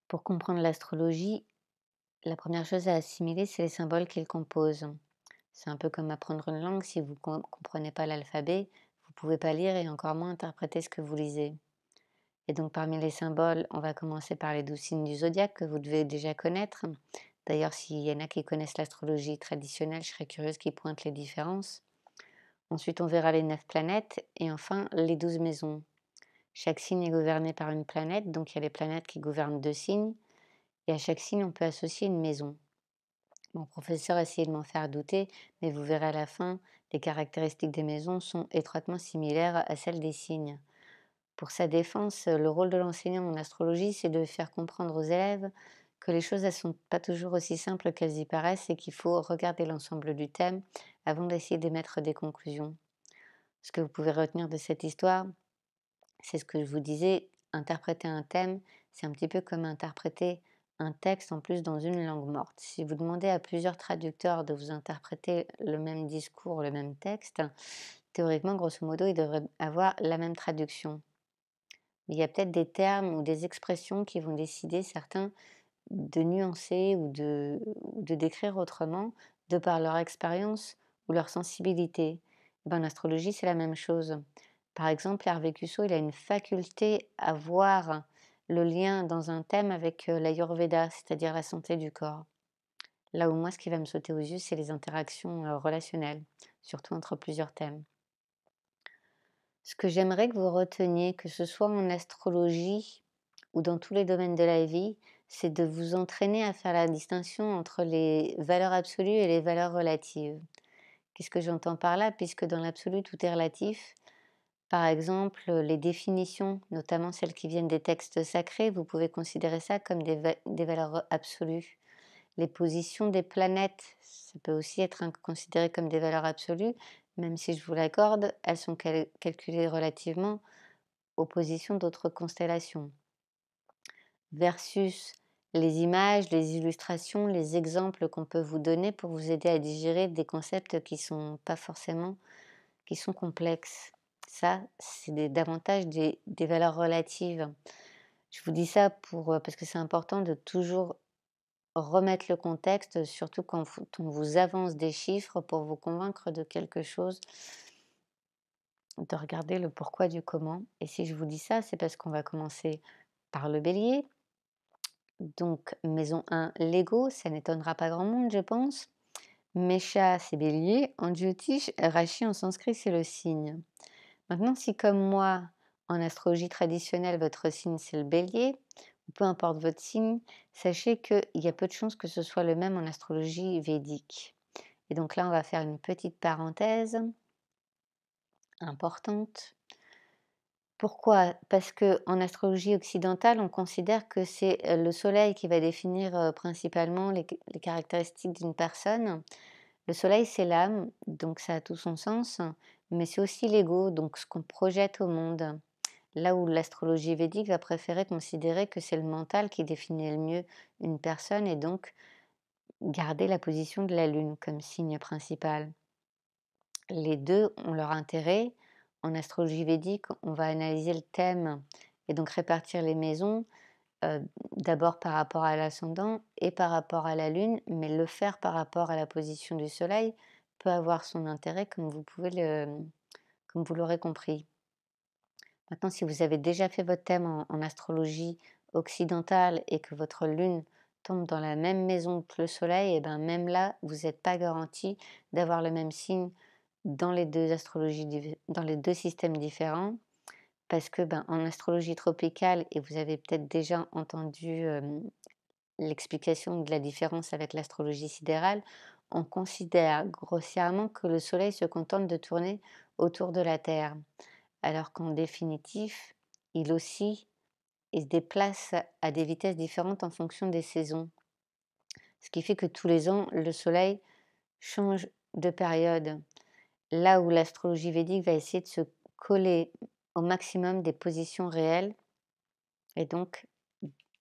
Pour comprendre l'astrologie, la première chose à assimiler, c'est les symboles qu'ils composent. C'est un peu comme apprendre une langue, si vous ne comprenez pas l'alphabet, vous ne pouvez pas lire et encore moins interpréter ce que vous lisez. Et donc parmi les symboles, on va commencer par les 12 signes du zodiaque que vous devez déjà connaître. D'ailleurs, s'il y en a qui connaissent l'astrologie traditionnelle, je serais curieuse qu'ils pointent les différences. Ensuite, on verra les 9 planètes et enfin les 12 maisons. Chaque signe est gouverné par une planète, donc il y a les planètes qui gouvernent 2 signes. Et à chaque signe, on peut associer une maison. Mon professeur essayait de m'en faire douter, mais vous verrez à la fin, les caractéristiques des maisons sont étroitement similaires à celles des signes. Pour sa défense, le rôle de l'enseignant en astrologie, c'est de faire comprendre aux élèves que les choses ne sont pas toujours aussi simples qu'elles y paraissent et qu'il faut regarder l'ensemble du thème avant d'essayer d'émettre des conclusions. Ce que vous pouvez retenir de cette histoire, c'est ce que je vous disais, interpréter un thème, c'est un petit peu comme interpréter un texte en plus dans une langue morte. Si vous demandez à plusieurs traducteurs de vous interpréter le même discours, le même texte, théoriquement, grosso modo, ils devraient avoir la même traduction. Mais il y a peut-être des termes ou des expressions qui vont décider certains de nuancer ou de décrire autrement de par leur expérience ou leur sensibilité. En astrologie, c'est la même chose. Par exemple, Hervé Cusso, il a une faculté à voir le lien dans un thème avec l'Ayurveda, c'est-à-dire la santé du corps. Là où moi, ce qui va me sauter aux yeux, c'est les interactions relationnelles, surtout entre plusieurs thèmes. Ce que j'aimerais que vous reteniez, que ce soit en astrologie ou dans tous les domaines de la vie, c'est de vous entraîner à faire la distinction entre les valeurs absolues et les valeurs relatives. Qu'est-ce que j'entends par là? Puisque dans l'absolu, tout est relatif. Par exemple, les définitions, notamment celles qui viennent des textes sacrés, vous pouvez considérer ça comme des valeurs absolues. Les positions des planètes, ça peut aussi être considéré comme des valeurs absolues, même si je vous l'accorde, elles sont calculées relativement aux positions d'autres constellations. Versus les images, les illustrations, les exemples qu'on peut vous donner pour vous aider à digérer des concepts qui sont pas forcément, qui sont complexes. Ça, c'est davantage des valeurs relatives. Je vous dis ça parce que c'est important de toujours remettre le contexte, surtout quand on vous avance des chiffres pour vous convaincre de quelque chose, de regarder le pourquoi du comment. Et si je vous dis ça, c'est parce qu'on va commencer par le bélier. Donc maison 1, Lego, ça n'étonnera pas grand monde, je pense. Mesha, c'est bélier. En Jyotish, Rashi en sanskrit, c'est le signe. Maintenant, si comme moi, en astrologie traditionnelle, votre signe c'est le bélier, ou peu importe votre signe, sachez qu'il y a peu de chances que ce soit le même en astrologie védique. Et donc là, on va faire une petite parenthèse importante. Pourquoi? Parce que en astrologie occidentale, on considère que c'est le soleil qui va définir principalement les caractéristiques d'une personne. Le soleil, c'est l'âme, donc ça a tout son sens, mais c'est aussi l'ego, donc ce qu'on projette au monde. Là où l'astrologie védique va préférer considérer que c'est le mental qui définit le mieux une personne et donc garder la position de la lune comme signe principal. Les 2 ont leur intérêt. En astrologie védique, on va analyser le thème et donc répartir les maisons, d'abord par rapport à l'ascendant et par rapport à la lune, mais le faire par rapport à la position du soleil peut avoir son intérêt comme vous l'aurez compris. Maintenant, si vous avez déjà fait votre thème en astrologie occidentale et que votre lune tombe dans la même maison que le soleil, et ben même là, vous n'êtes pas garanti d'avoir le même signe dans les 2 astrologies dans les 2 systèmes différents. Parce que, ben, en astrologie tropicale et vous avez peut-être déjà entendu, l'explication de la différence avec l'astrologie sidérale, on considère grossièrement que le soleil se contente de tourner autour de la Terre. Alors qu'en définitif, il oscille et se déplace à des vitesses différentes en fonction des saisons. Ce qui fait que tous les ans, le soleil change de période. Là où l'astrologie védique va essayer de se coller au maximum des positions réelles et donc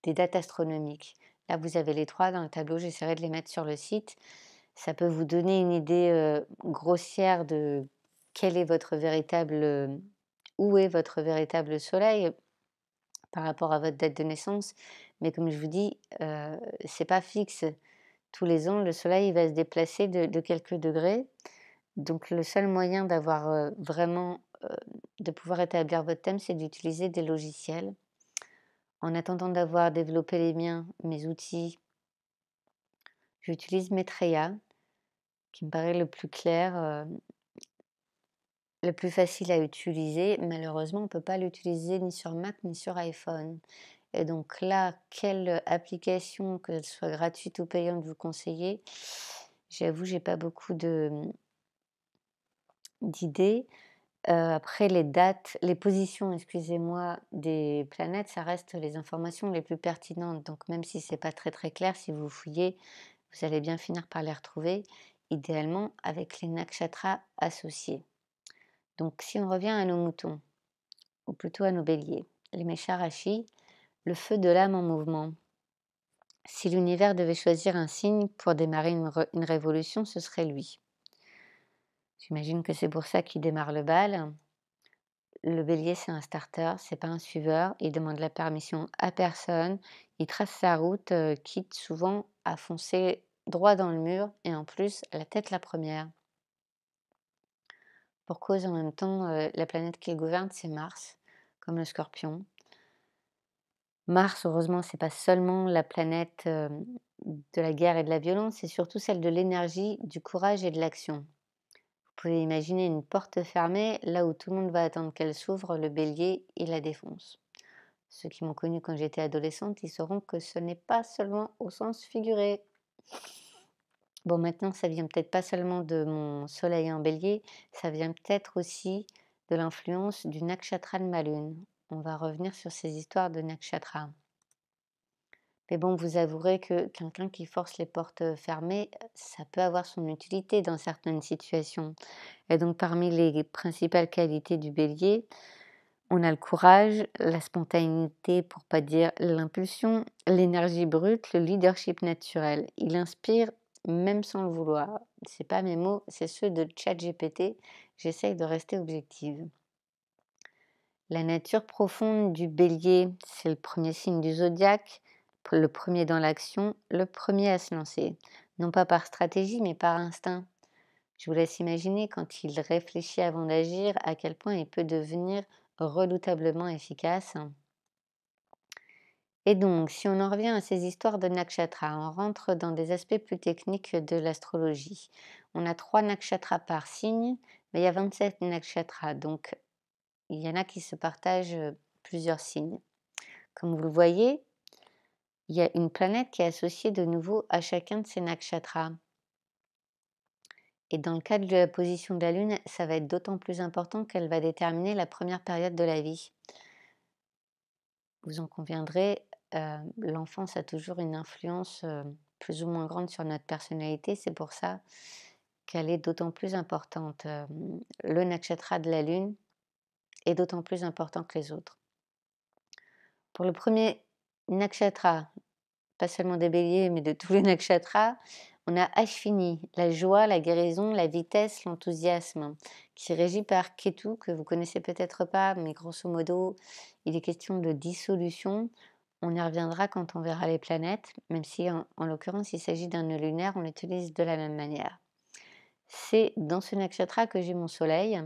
des dates astronomiques. Là, vous avez les 3 dans le tableau, j'essaierai de les mettre sur le site. Ça peut vous donner une idée, grossière de quel est votre véritable, où est votre véritable soleil par rapport à votre date de naissance. mais comme je vous dis, c'est pas fixe. Tous les ans, le soleil il va se déplacer de quelques degrés. Donc le seul moyen d'avoir, vraiment, de pouvoir établir votre thème, c'est d'utiliser des logiciels. En attendant d'avoir développé les miens, mes outils, j'utilise Maitreya, qui me paraît le plus clair, le plus facile à utiliser. Malheureusement, on ne peut pas l'utiliser ni sur Mac ni sur iPhone. Et donc là, quelle application, qu'elle soit gratuite ou payante, vous conseillez? J'avoue, j'ai pas beaucoup d'idées. Après les dates, les positions, excusez-moi, des planètes, ça reste les informations les plus pertinentes. Donc même si c'est pas très, très clair, si vous fouillez, vous allez bien finir par les retrouver, idéalement avec les nakshatras associés. Donc si on revient à nos moutons, ou plutôt à nos béliers, les Mesharashi, le feu de l'âme en mouvement. Si l'univers devait choisir un signe pour démarrer une révolution, ce serait lui. J'imagine que c'est pour ça qu'il démarre le bal. Le bélier, c'est un starter, c'est pas un suiveur. Il demande la permission à personne. Il trace sa route, quitte souvent à foncer droit dans le mur et en plus, la tête la première. Pour cause, en même temps, la planète qu'il gouverne, c'est Mars, comme le Scorpion. Mars, heureusement, c'est pas seulement la planète de la guerre et de la violence, c'est surtout celle de l'énergie, du courage et de l'action. Vous pouvez imaginer une porte fermée, là où tout le monde va attendre qu'elle s'ouvre, le bélier, il la défonce. Ceux qui m'ont connue quand j'étais adolescente, ils sauront que ce n'est pas seulement au sens figuré. Bon, maintenant, ça vient peut-être pas seulement de mon soleil en bélier, ça vient peut-être aussi de l'influence du nakshatra de ma lune. On va revenir sur ces histoires de nakshatra. Mais bon, vous avouerez que quelqu'un qui force les portes fermées, ça peut avoir son utilité dans certaines situations. Et donc, parmi les principales qualités du bélier, on a le courage, la spontanéité, pour pas dire l'impulsion, l'énergie brute, le leadership naturel. Il inspire même sans le vouloir. C'est pas mes mots, c'est ceux de ChatGPT. J'essaye de rester objective. La nature profonde du bélier, c'est le premier signe du zodiaque, le premier dans l'action, le premier à se lancer. Non pas par stratégie, mais par instinct. Je vous laisse imaginer quand il réfléchit avant d'agir, à quel point il peut devenir redoutablement efficace. Et donc, si on en revient à ces histoires de nakshatra, on rentre dans des aspects plus techniques de l'astrologie. On a 3 nakshatras par signe, mais il y a 27 nakshatras, donc il y en a qui se partagent plusieurs signes. Comme vous le voyez, il y a une planète qui est associée de nouveau à chacun de ces nakshatras. Et dans le cadre de la position de la Lune, ça va être d'autant plus important qu'elle va déterminer la première période de la vie. Vous en conviendrez, l'enfance a toujours une influence plus ou moins grande sur notre personnalité. C'est pour ça qu'elle est d'autant plus importante. Le nakshatra de la Lune est d'autant plus important que les autres. Pour le premier nakshatra, pas seulement des béliers, mais de tous les nakshatras, on a Ashvini, la joie, la guérison, la vitesse, l'enthousiasme, qui est régi par Ketu, que vous connaissez peut-être pas, mais grosso modo, il est question de dissolution. On y reviendra quand on verra les planètes, même si en l'occurrence il s'agit d'un nœud lunaire, on l'utilise de la même manière. C'est dans ce nakshatra que j'ai mon soleil.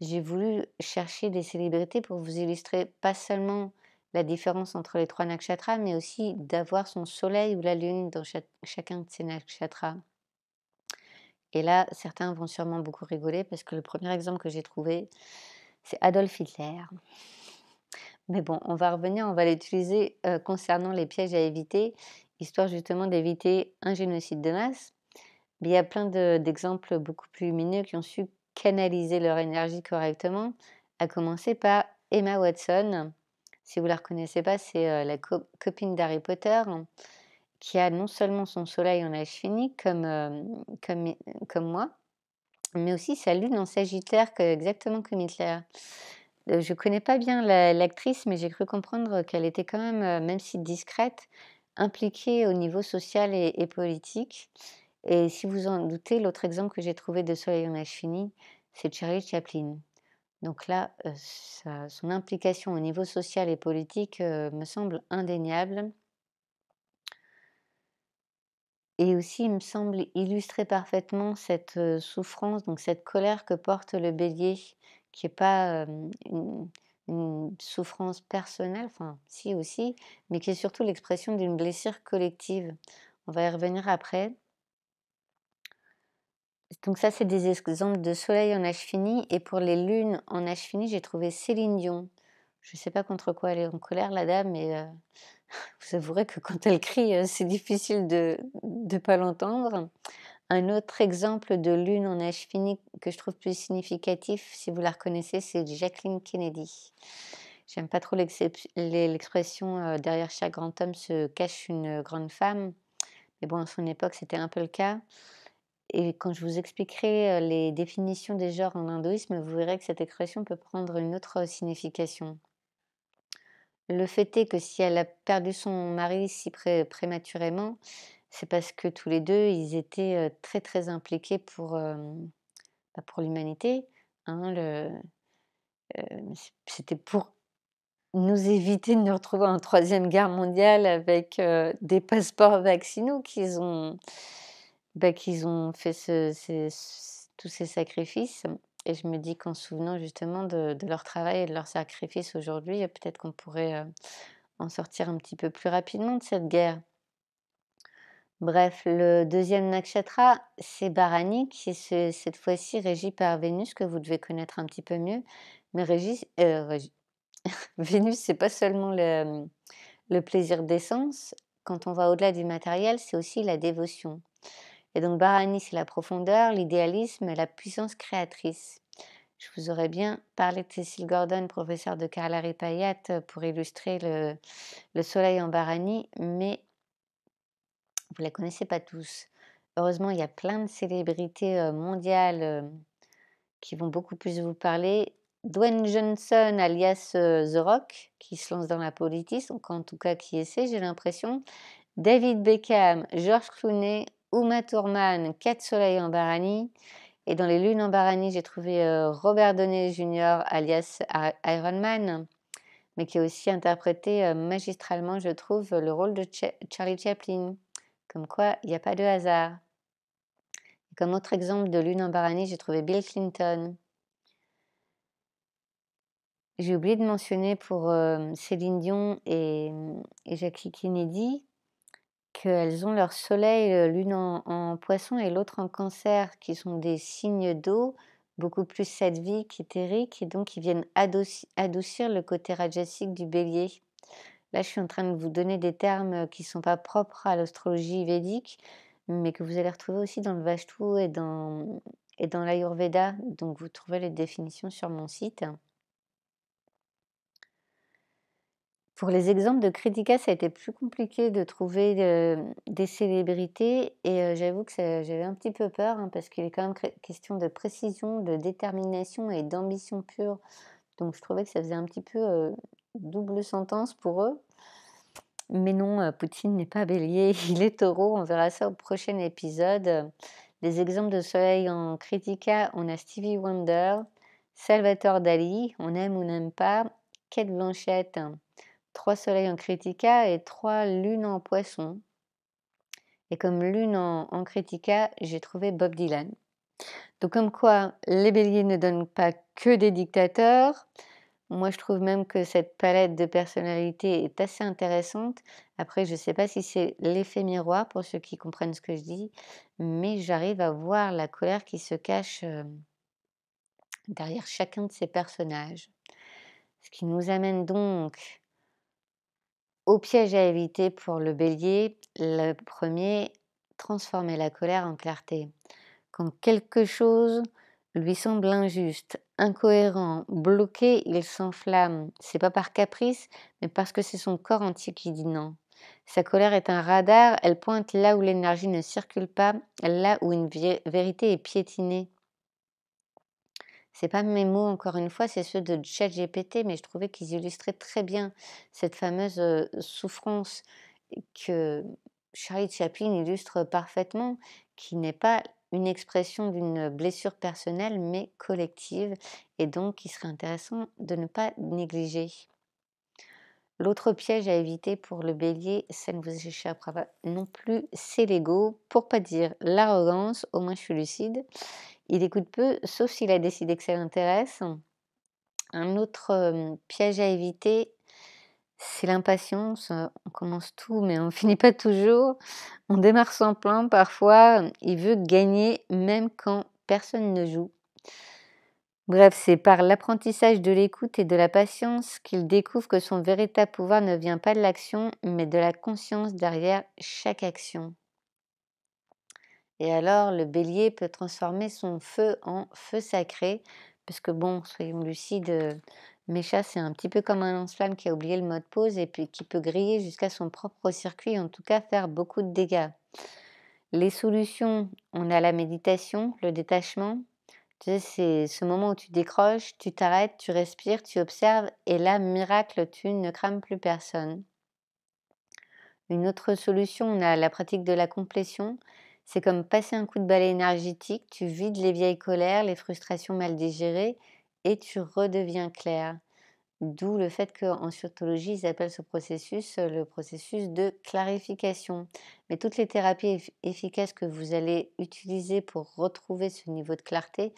J'ai voulu chercher des célébrités pour vous illustrer pas seulement la différence entre les 3 nakshatras, mais aussi d'avoir son soleil ou la lune dans chacun de ces nakshatras. Et là, certains vont sûrement beaucoup rigoler parce que le premier exemple que j'ai trouvé, c'est Adolf Hitler. Mais bon, on va revenir, on va l'utiliser concernant les pièges à éviter, histoire justement d'éviter un génocide de masse. Mais il y a plein d'exemples beaucoup plus lumineux qui ont su canaliser leur énergie correctement, à commencer par Emma Watson. Si vous la reconnaissez pas, c'est la copine d'Harry Potter, hein, qui a non seulement son soleil en Ashvini comme moi, mais aussi sa lune en Sagittaire, exactement comme Hitler. Je connais pas bien l'actrice, mais j'ai cru comprendre qu'elle était quand même si discrète, impliquée au niveau social et politique. Et si vous en doutez, l'autre exemple que j'ai trouvé de soleil en Ashvini, c'est Charlie Chaplin. Donc là, son implication au niveau social et politique me semble indéniable. et aussi il me semble illustrer parfaitement cette, souffrance, donc cette colère que porte le bélier, qui est pas, une souffrance personnelle, enfin si aussi, mais qui est surtout l'expression d'une blessure collective. On va y revenir après. Donc ça, c'est des exemples de soleil en H fini, et pour les lunes en H fini, j'ai trouvé Céline Dion. Je ne sais pas contre quoi elle est en colère, la dame, mais vous avouerez que quand elle crie, c'est difficile de pas l'entendre. Un autre exemple de lune en H fini que je trouve plus significatif, si vous la reconnaissez, c'est Jacqueline Kennedy. J'aime pas trop l'expression, «Derrière chaque grand homme se cache une grande femme», mais bon, à son époque, c'était un peu le cas. Et quand je vous expliquerai, les définitions des genres en hindouisme, vous verrez que cette expression peut prendre une autre signification. Le fait est que si elle a perdu son mari si prématurément, c'est parce que tous les 2 ils étaient, très, très impliqués pour l'humanité, hein. C'était pour nous éviter de nous retrouver en troisième guerre mondiale avec, des passeports vaccinaux qu'ils ont fait tous ces sacrifices, et je me dis qu'en se souvenant justement de leur travail et de leur sacrifice aujourd'hui, peut-être qu'on pourrait, en sortir un petit peu plus rapidement de cette guerre. Bref, le deuxième nakshatra, c'est Bharani, qui est cette fois-ci régi par Vénus, que vous devez connaître un petit peu mieux. Mais Vénus, c'est pas seulement le plaisir d'essence. Quand on va au-delà du matériel, c'est aussi la dévotion. Et donc Bharani, c'est la profondeur, l'idéalisme et la puissance créatrice. Je vous aurais bien parlé de Cécile Gordon, professeure de Carla Payat, pour illustrer le soleil en Bharani, mais vous ne la connaissez pas tous. Heureusement, il y a plein de célébrités mondiales qui vont beaucoup plus vous parler. Dwayne Johnson, alias The Rock, qui se lance dans la politique, donc en tout cas qui essaie, j'ai l'impression. David Beckham, George Clooney, Uma Thurman, 4 soleils en Bharani. Et dans les lunes en Bharani, j'ai trouvé Robert Downey Jr., alias Iron Man, mais qui a aussi interprété magistralement, je trouve, le rôle de Charlie Chaplin. Comme quoi, il n'y a pas de hasard. Et comme autre exemple de lune en Bharani, j'ai trouvé Bill Clinton. J'ai oublié de mentionner pour Céline Dion et Jackie Kennedy qu'elles ont leur soleil, l'une en poisson et l'autre en cancer, qui sont des signes d'eau, beaucoup plus sattviques, éthériques, et donc qui viennent adoucir le côté rajasique du bélier. Là, je suis en train de vous donner des termes qui ne sont pas propres à l'astrologie védique, mais que vous allez retrouver aussi dans le Vastu et dans l'Ayurveda. Donc, vous trouverez les définitions sur mon site. Pour les exemples de Kritika, ça a été plus compliqué de trouver, des célébrités, et j'avoue que j'avais un petit peu peur, hein, parce qu'il est quand même question de précision, de détermination et d'ambition pure. Donc je trouvais que ça faisait un petit peu, double sentence pour eux. Mais non, Poutine n'est pas bélier, il est taureau, on verra ça au prochain épisode. Des exemples de soleil en Kritika, on a Stevie Wonder, Salvatore Dali, on aime ou n'aime pas, Cate Blanchett. 3 soleils en Kritika et 3 lunes en Poisson. Et comme lune en Kritika, j'ai trouvé Bob Dylan. Donc comme quoi, les béliers ne donnent pas que des dictateurs. Moi, je trouve même que cette palette de personnalités est assez intéressante. Après, je ne sais pas si c'est l'effet miroir pour ceux qui comprennent ce que je dis, mais j'arrive à voir la colère qui se cache derrière chacun de ces personnages. Ce qui nous amène donc au piège à éviter pour le bélier. Le premier, transformer la colère en clarté. Quand quelque chose lui semble injuste, incohérent, bloqué, il s'enflamme. C'est pas par caprice, mais parce que c'est son corps entier qui dit non. Sa colère est un radar, elle pointe là où l'énergie ne circule pas, là où une vérité est piétinée. C'est pas mes mots encore une fois, c'est ceux de ChatGPT, mais je trouvais qu'ils illustraient très bien cette fameuse, souffrance que Charlie Chaplin illustre parfaitement, qui n'est pas une expression d'une blessure personnelle, mais collective, et donc il serait intéressant de ne pas négliger. L'autre piège à éviter pour le bélier, ça ne vous échappera pas non plus, c'est l'ego, pour pas dire l'arrogance, au moins je suis lucide. Il écoute peu, sauf s'il a décidé que ça l'intéresse. Un autre, piège à éviter, c'est l'impatience. On commence tout, mais on finit pas toujours. On démarre sans plan parfois, il veut gagner même quand personne ne joue. Bref, c'est par l'apprentissage de l'écoute et de la patience qu'il découvre que son véritable pouvoir ne vient pas de l'action, mais de la conscience derrière chaque action. Et alors, le bélier peut transformer son feu en feu sacré, parce que bon, soyons lucides, Mécha, c'est un petit peu comme un lance-flamme qui a oublié le mode pause et puis qui peut griller jusqu'à son propre circuit, en tout cas faire beaucoup de dégâts. Les solutions, on a la méditation, le détachement. Tu sais, c'est ce moment où tu décroches, tu t'arrêtes, tu respires, tu observes et là, miracle, tu ne crames plus personne. Une autre solution, on a la pratique de la complétion. C'est comme passer un coup de balai énergétique, tu vides les vieilles colères, les frustrations mal digérées et tu redeviens clair. D'où le fait qu'en surtologie, ils appellent ce processus le processus de clarification. Mais toutes les thérapies efficaces que vous allez utiliser pour retrouver ce niveau de clarté,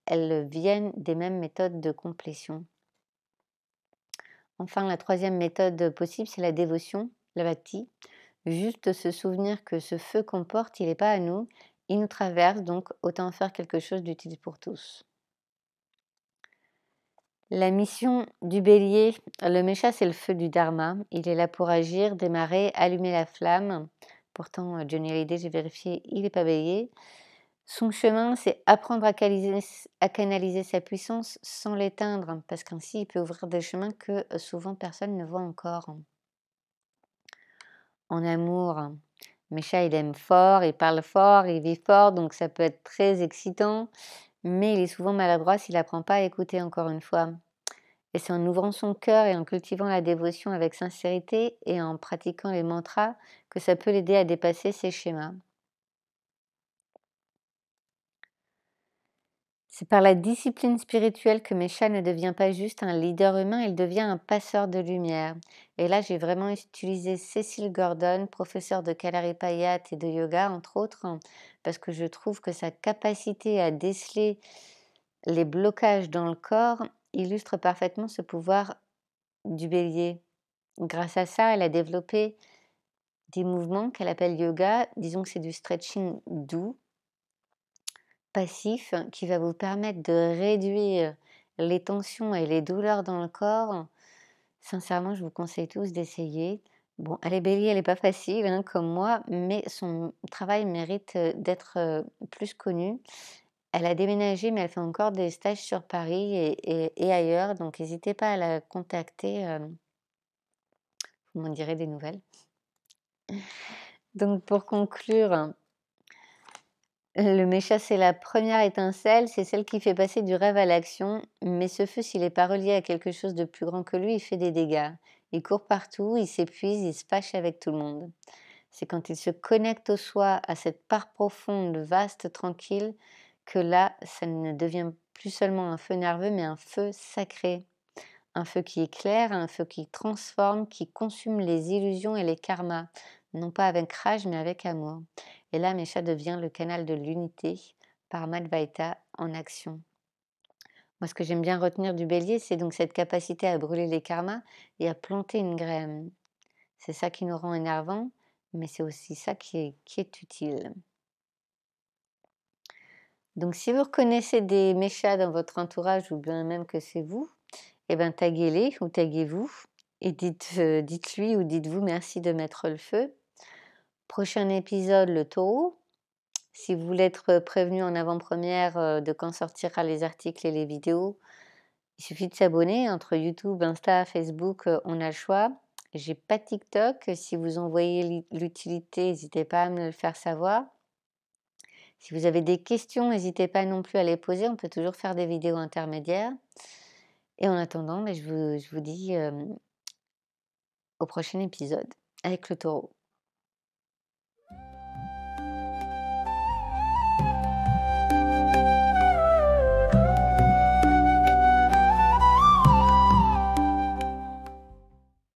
elles viennent des mêmes méthodes de complétion. Enfin, la troisième méthode possible, c'est la dévotion, la bhakti. Juste se souvenir que ce feu qu'on porte, il n'est pas à nous, il nous traverse, donc autant en faire quelque chose d'utile pour tous. La mission du bélier, le mécha, c'est le feu du dharma. Il est là pour agir, démarrer, allumer la flamme. Pourtant, Johnny Hallyday, j'ai vérifié, il n'est pas bélier. Son chemin, c'est apprendre à canaliser sa puissance sans l'éteindre, parce qu'ainsi, il peut ouvrir des chemins que souvent personne ne voit encore. En amour, Mécha, il aime fort, il parle fort, il vit fort, donc ça peut être très excitant, mais il est souvent maladroit s'il n'apprend pas à écouter encore une fois. Et c'est en ouvrant son cœur et en cultivant la dévotion avec sincérité et en pratiquant les mantras que ça peut l'aider à dépasser ses schémas. C'est par la discipline spirituelle que Mécha ne devient pas juste un leader humain, il devient un passeur de lumière. Et là, j'ai vraiment utilisé Cécile Gordon, professeure de Kalaripayat et de yoga, entre autres, parce que je trouve que sa capacité à déceler les blocages dans le corps illustre parfaitement ce pouvoir du bélier. Grâce à ça, elle a développé des mouvements qu'elle appelle yoga. Disons que c'est du stretching doux, passif, qui va vous permettre de réduire les tensions et les douleurs dans le corps. Sincèrement, je vous conseille tous d'essayer. Bon, elle est bélier, elle n'est pas facile, hein, comme moi, mais son travail mérite d'être plus connu. Elle a déménagé, mais elle fait encore des stages sur Paris et ailleurs, donc n'hésitez pas à la contacter, vous m'en direz des nouvelles. Donc pour conclure, le mécha, c'est la première étincelle, c'est celle qui fait passer du rêve à l'action, mais ce feu, s'il n'est pas relié à quelque chose de plus grand que lui, il fait des dégâts. Il court partout, il s'épuise, il se fâche avec tout le monde. C'est quand il se connecte au soi, à cette part profonde, vaste, tranquille, que là, ça ne devient plus seulement un feu nerveux, mais un feu sacré. Un feu qui éclaire, un feu qui transforme, qui consume les illusions et les karmas, non pas avec rage, mais avec amour. Et là, Mesha devient le canal de l'unité par Madvaita en action. Moi, ce que j'aime bien retenir du bélier, c'est donc cette capacité à brûler les karmas et à planter une graine. C'est ça qui nous rend énervants, mais c'est aussi ça qui est utile. Donc, si vous reconnaissez des méchas dans votre entourage ou bien même que c'est vous, eh ben, taguez-les ou taguez-vous et dites-lui ou dites-vous merci de mettre le feu. Prochain épisode, le taureau. Si vous voulez être prévenu en avant-première de quand sortira les articles et les vidéos, il suffit de s'abonner. Entre YouTube, Insta, Facebook, on a le choix. J'ai pas de TikTok. Si vous en voyez l'utilité, n'hésitez pas à me le faire savoir. Si vous avez des questions, n'hésitez pas non plus à les poser. On peut toujours faire des vidéos intermédiaires. Et en attendant, je vous dis au prochain épisode avec le taureau.